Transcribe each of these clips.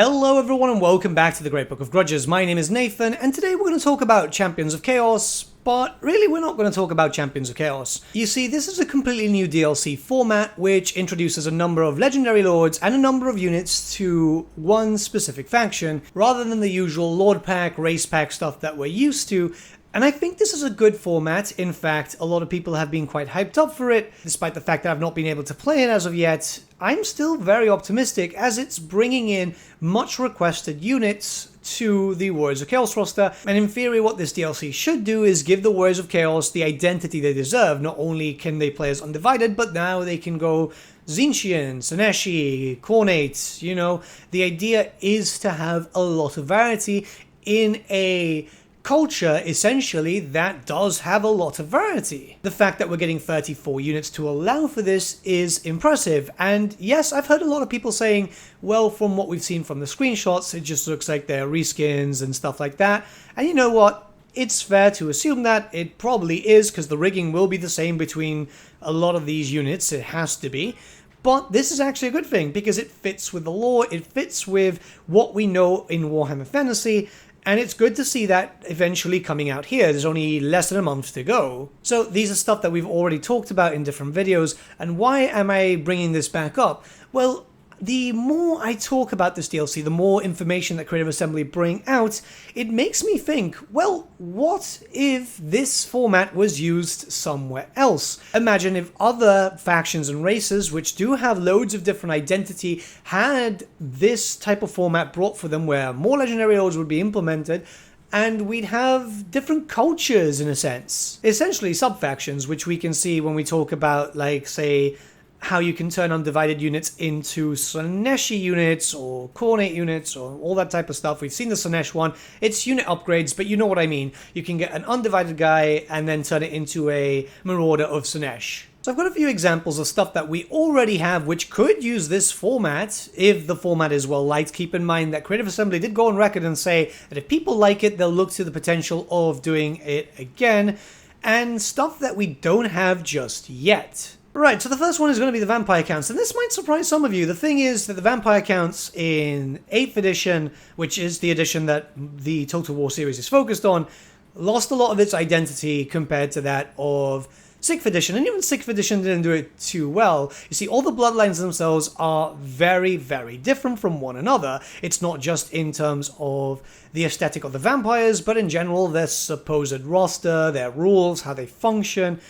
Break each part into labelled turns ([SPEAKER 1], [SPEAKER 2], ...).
[SPEAKER 1] Hello everyone and welcome back to the Great Book of Grudges. My name is Nathan and today we're going to talk about Champions of Chaos, but really we're not going to talk about Champions of Chaos. You see, this is a completely new DLC format which introduces a number of legendary lords and a number of units to one specific faction, rather than the usual lord pack, race pack stuff that we're used to. And I think this is a good format. In fact, a lot of people have been quite hyped up for it, despite the fact that I've not been able to play it as of yet. I'm still very optimistic as it's bringing in much requested units to the Warriors of Chaos roster, and in theory what this DLC should do is give the Warriors of Chaos the identity they deserve. Not only can they play as Undivided, but now they can go Tzeentchian, Slaaneshi, Khornate, you know. The idea is to have a lot of variety in a culture, essentially, that does have a lot of variety. The fact that we're getting 34 units to allow for this is impressive, and yes, I've heard a lot of people saying, well, from what we've seen from the screenshots, it just looks like they're reskins and stuff like that, and you know what? It's fair to assume that it probably is, because the rigging will be the same between a lot of these units, it has to be. But this is actually a good thing, because it fits with the lore, it fits with what we know in Warhammer Fantasy, and it's good to see that eventually coming out here. There's only less than a month to go. So these are stuff that we've already talked about in different videos. And why am I bringing this back up? Well, the more I talk about this DLC, the more information that Creative Assembly bring out, it makes me think, well, what if this format was used somewhere else? Imagine if other factions and races, which do have loads of different identity, had this type of format brought for them where more legendary lords would be implemented, and we'd have different cultures in a sense. Essentially sub-factions, which we can see when we talk about, like, say, how you can turn Undivided units into Slaaneshi units or Khornate units or all that type of stuff. We've seen the Slaanesh one. It's unit upgrades, but you know what I mean. You can get an Undivided guy and then turn it into a Marauder of Slaanesh. So I've got a few examples of stuff that we already have which could use this format if the format is well liked. Keep in mind that Creative Assembly did go on record and say that if people like it, they'll look to the potential of doing it again, and stuff that we don't have just yet. Right, so the first one is going to be the vampire counts, and this might surprise some of you. The thing is that the vampire counts in 8th edition, which is the edition that the Total War series is focused on, lost a lot of its identity compared to that of 6th edition, and even 6th edition didn't do it too well. You see, all the bloodlines themselves are very, very different from one another. It's not just in terms of the aesthetic of the vampires, but in general, their supposed roster, their rules, how they function.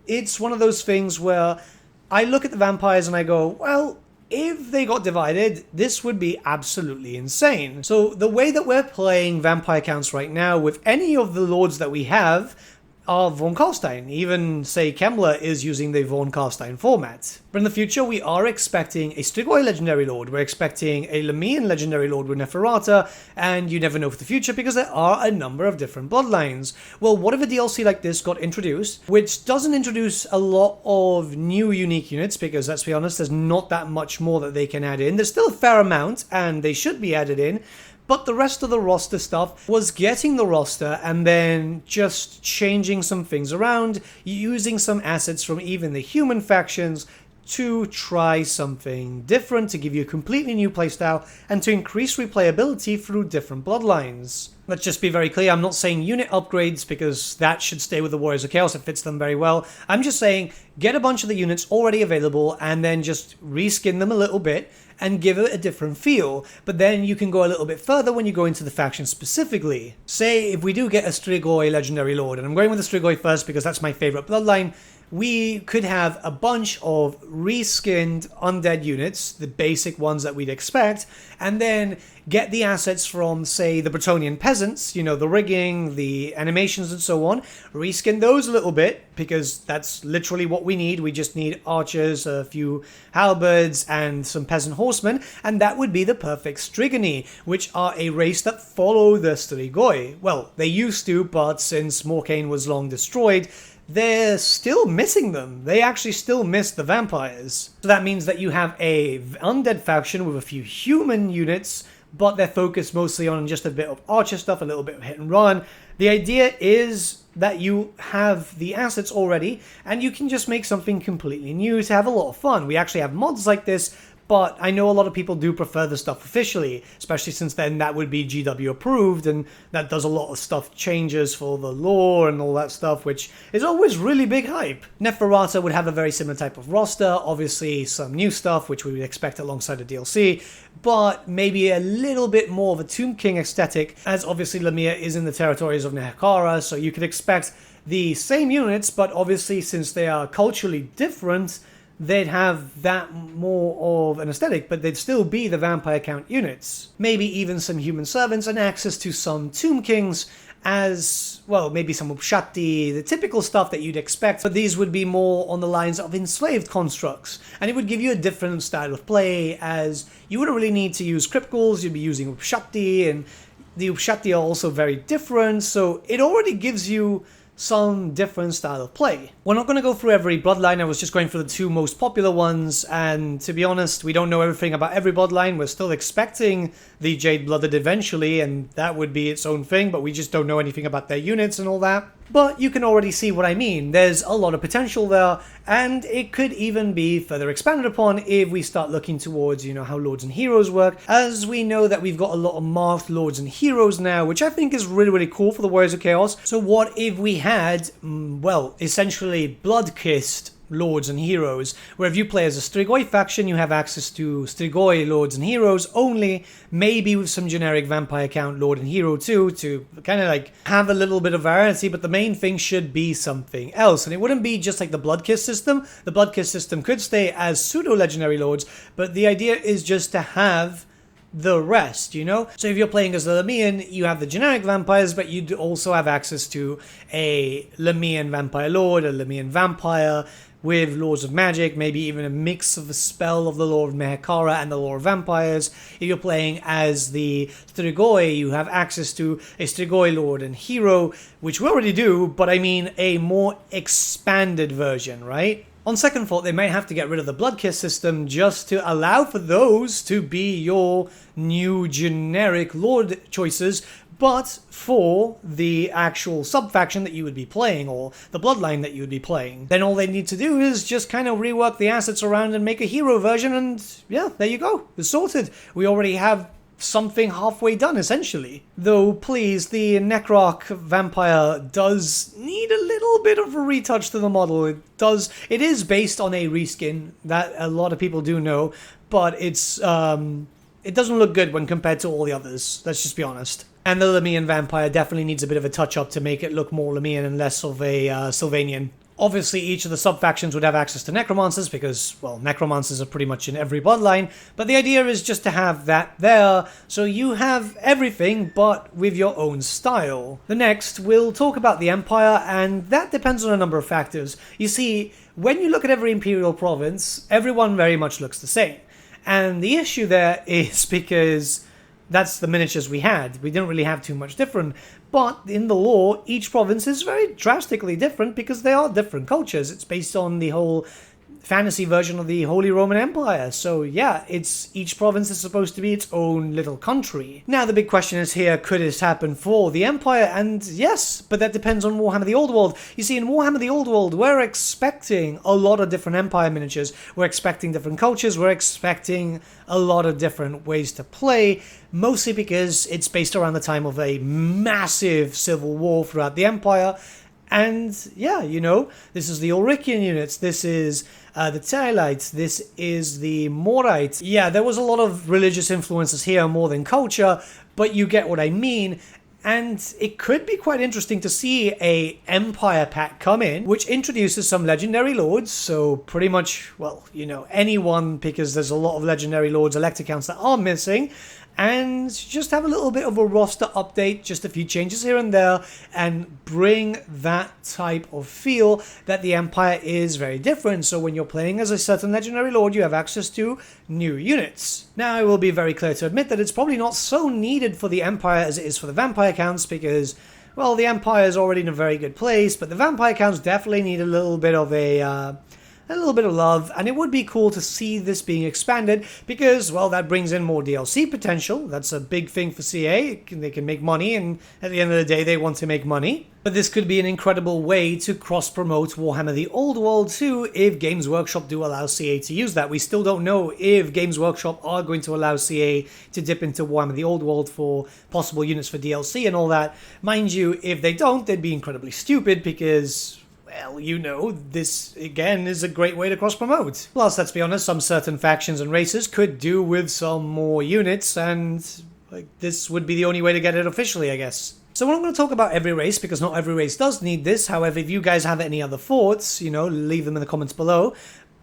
[SPEAKER 1] It's one of those things where I look at the vampires and I go, well, if they got divided, this would be absolutely insane. So the way that we're playing vampire counts right now with any of the lords that we have are Von Karstein. Even, say, Kemmler is using the Von Karstein format. But in the future, we are expecting a Strigoi legendary lord, we're expecting a Lamian legendary lord with Neferata, and you never know for the future because there are a number of different bloodlines. Well, what if a DLC like this got introduced, which doesn't introduce a lot of new unique units, because let's be honest, there's not that much more that they can add in. There's still a fair amount, and they should be added in, but the rest of the roster stuff was getting the roster and then just changing some things around, using some assets from even the human factions to try something different, to give you a completely new playstyle, and to increase replayability through different bloodlines. Let's just be very clear, I'm not saying unit upgrades, because that should stay with the Warriors of Chaos, it fits them very well. I'm just saying, get a bunch of the units already available, and then just reskin them a little bit, and give it a different feel. But then you can go a little bit further when you go into the faction specifically. Say, if we do get a Strigoi legendary lord, and I'm going with the Strigoi first because that's my favorite bloodline, we could have a bunch of reskinned undead units, the basic ones that we'd expect, and then get the assets from, say, the Bretonnian peasants, you know, the rigging, the animations and so on, reskin those a little bit, because that's literally what we need. We just need archers, a few halberds, and some peasant horsemen, and that would be the perfect Strigoi, which are a race that follow the Strigoi. Well, they used to, but since Monkeyman was long destroyed, they're still missing them. They actually still miss the vampires. So that means that you have a undead faction with a few human units, but they're focused mostly on just a bit of archer stuff, a little bit of hit and run. The idea is that you have the assets already, and you can just make something completely new to have a lot of fun. We actually have mods like this, but I know a lot of people do prefer the stuff officially, especially since then that would be GW approved, and that does a lot of stuff changes for the lore and all that stuff, which is always really big hype. Neferata would have a very similar type of roster, obviously some new stuff, which we would expect alongside the DLC, but maybe a little bit more of a Tomb King aesthetic, as obviously Lemire is in the territories of Nehekara, so you could expect the same units, but obviously since they are culturally different, they'd have that more of an aesthetic, but they'd still be the vampire count units. Maybe even some human servants and access to some Tomb Kings, as, well, maybe some Upshati, the typical stuff that you'd expect, but these would be more on the lines of enslaved constructs, and it would give you a different style of play, as you wouldn't really need to use Crypt, you'd be using Upshati, and the Upshati are also very different, so it already gives you some different style of play. We're not going to go through every bloodline, I was just going for the two most popular ones, and to be honest, we don't know everything about every bloodline. We're still expecting the Jade-Blooded eventually, and that would be its own thing, but we just don't know anything about their units and all that. But you can already see what I mean. There's a lot of potential there, and it could even be further expanded upon if we start looking towards, you know, how Lords and Heroes work, as we know that we've got a lot of Marth Lords and Heroes now, which I think is really, really cool for the Warriors of Chaos. So what if we had, well, essentially blood-kissed Lords and Heroes, where if you play as a Strigoi faction, you have access to Strigoi Lords and Heroes only, maybe with some generic vampire count Lord and Hero too, to kind of like have a little bit of variety, but the main thing should be something else, and it wouldn't be just like the Bloodkiss system. The Bloodkiss system could stay as pseudo-legendary Lords, but the idea is just to have the rest, you know? So if you're playing as the Lemian, you have the generic vampires, but you'd also have access to a Lemian vampire lord, a Lemian vampire, with Lords of Magic, maybe even a mix of a spell of the lore of Mehekara and the lore of vampires. If you're playing as the Strigoi, you have access to a Strigoi Lord and Hero, which we already do, but I mean a more expanded version, right? On second thought, they might have to get rid of the Bloodkiss system just to allow for those to be your new generic Lord choices, but for the actual sub-faction that you would be playing, or the bloodline that you would be playing. Then all they need to do is just kind of rework the assets around and make a hero version, and yeah, there you go. It's sorted. We already have something halfway done, essentially. Though, please, the Necroc vampire does need a little bit of a retouch to the model. It is based on a reskin, that a lot of people do know, but it's, it doesn't look good when compared to all the others, let's just be honest. And the Lemian vampire definitely needs a bit of a touch-up to make it look more Lemian and less of a Sylvanian. Obviously, each of the sub-factions would have access to necromancers because, well, necromancers are pretty much in every bloodline, but the idea is just to have that there, so you have everything, but with your own style. The next, we'll talk about the Empire, and that depends on a number of factors. You see, when you look at every Imperial province, everyone very much looks the same. And the issue there is because that's the miniatures we had. We didn't really have too much different. But in the lore, each province is very drastically different because they are different cultures. It's based on the whole fantasy version of the Holy Roman Empire. So yeah, each province is supposed to be its own little country. Now the big question is here, could this happen for the Empire? And yes, but that depends on Warhammer the Old World. You see, in Warhammer the Old World, we're expecting a lot of different Empire miniatures. We're expecting different cultures. We're expecting a lot of different ways to play, mostly because it's based around the time of a massive civil war throughout the Empire. And yeah, you know, this is the Ulrichian units, this is the Tailites, this is the Morites. Yeah, there was a lot of religious influences here more than culture, but you get what I mean. And it could be quite interesting to see a Empire pack come in, which introduces some legendary lords, so pretty much, well, you know, anyone, because there's a lot of legendary lords elect accounts that are missing, and just have a little bit of a roster update, just a few changes here and there, and bring that type of feel that the Empire is very different. So when you're playing as a certain legendary lord, you have access to new units. Now, I will be very clear to admit that it's probably not so needed for the Empire as it is for the vampire counts, because, well, the Empire is already in a very good place, but the vampire counts definitely need a little bit of a a little bit of love, and it would be cool to see this being expanded because, well, that brings in more DLC potential. That's a big thing for CA. They can make money, and at the end of the day, they want to make money. But this could be an incredible way to cross-promote Warhammer the Old World too if Games Workshop do allow CA to use that. We still don't know if Games Workshop are going to allow CA to dip into Warhammer the Old World for possible units for DLC and all that. Mind you, if they don't, they'd be incredibly stupid because, well, you know, this, again, is a great way to cross-promote. Plus, let's be honest, some certain factions and races could do with some more units, and like, this would be the only way to get it officially, I guess. So we're not going to talk about every race, because not every race does need this. However, if you guys have any other thoughts, you know, leave them in the comments below.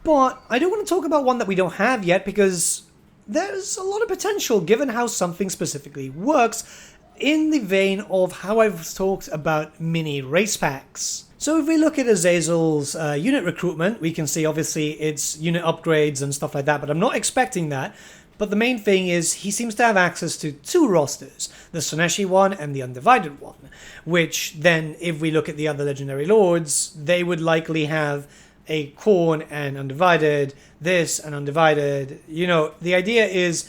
[SPEAKER 1] But I do want to talk about one that we don't have yet, because there's a lot of potential, given how something specifically works, in the vein of how I've talked about mini race packs. So if we look at Azazel's unit recruitment, we can see obviously it's unit upgrades and stuff like that, but I'm not expecting that. But the main thing is he seems to have access to two rosters, the Soneshi one and the Undivided one, which then, if we look at the other Legendary Lords, they would likely have a Khorne and Undivided, this and Undivided. You know, the idea is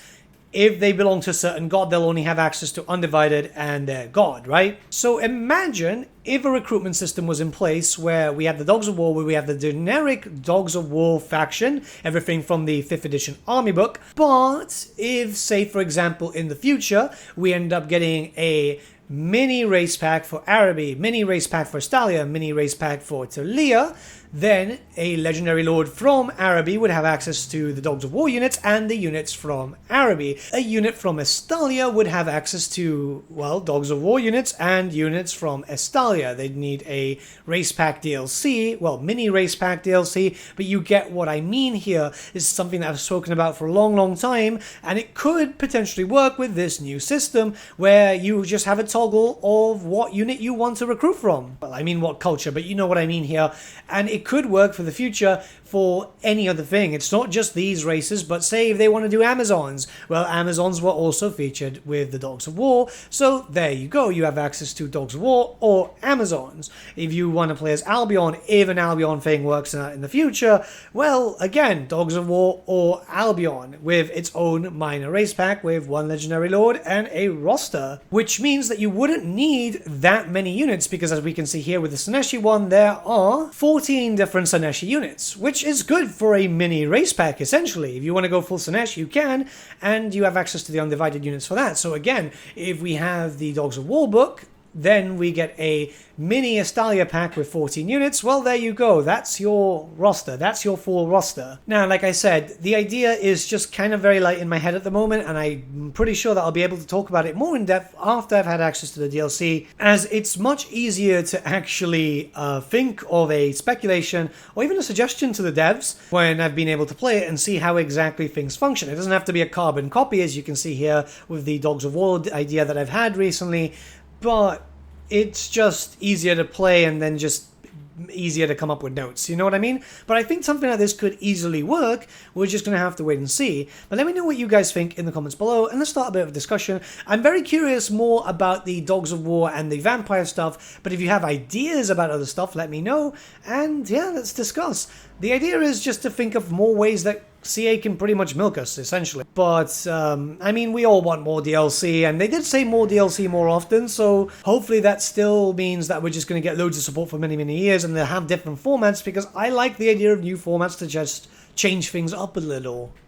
[SPEAKER 1] if they belong to a certain god, they'll only have access to Undivided and their god, right? So imagine if a recruitment system was in place where we have the Dogs of War, where we have the generic Dogs of War faction, everything from the 5th edition army book, but if, say, for example, in the future, we end up getting a mini race pack for Araby, mini race pack for Estalia, mini race pack for Talia, then a Legendary Lord from Araby would have access to the Dogs of War units and the units from Araby. A unit from Estalia would have access to, well, Dogs of War units and units from Estalia. They'd need a race pack DLC, well, mini race pack DLC, but you get what I mean here. This is something that I've spoken about for a long, long time, and it could potentially work with this new system where you just have a toggle of what unit you want to recruit from. Well, I mean what culture, but you know what I mean here. And it could work for the future for any other thing. It's not just these races, but say if they want to do Amazons, well, Amazons were also featured with the Dogs of War, so there you go, you have access to Dogs of War or Amazons. If you want to play as Albion, if an Albion thing works in the future, well, again, Dogs of War or Albion with its own minor race pack with one Legendary Lord and a roster, which means that you wouldn't need that many units, because as we can see here with the Soneshi one, there are 14 different Soneshi units, which is good for a mini race pack, essentially. If you want to go full Soneshi, you can, and you have access to the Undivided units for that. So again, if we have the Dogs of War book, then we get a mini Estalia pack with 14 units. Well, there you go. That's your roster. That's your full roster. Now, like I said, the idea is just kind of very light in my head at the moment, and I'm pretty sure that I'll be able to talk about it more in depth after I've had access to the DLC, as it's much easier to actually think of a speculation or even a suggestion to the devs when I've been able to play it and see how exactly things function. It doesn't have to be a carbon copy, as you can see here with the Dogs of War idea that I've had recently, but it's just easier to play and then just easier to come up with notes, you know what I mean? But I think something like this could easily work. We're just going to have to wait and see. But let me know what you guys think in the comments below, and let's start a bit of a discussion. I'm very curious more about the Dogs of War and the vampire stuff, but if you have ideas about other stuff, let me know, and yeah, let's discuss. The idea is just to think of more ways that CA can pretty much milk us, essentially. But, I mean, we all want more DLC, and they did say more DLC more often, so hopefully that still means that we're just going to get loads of support for many, many years, and they'll have different formats, because I like the idea of new formats to just change things up a little.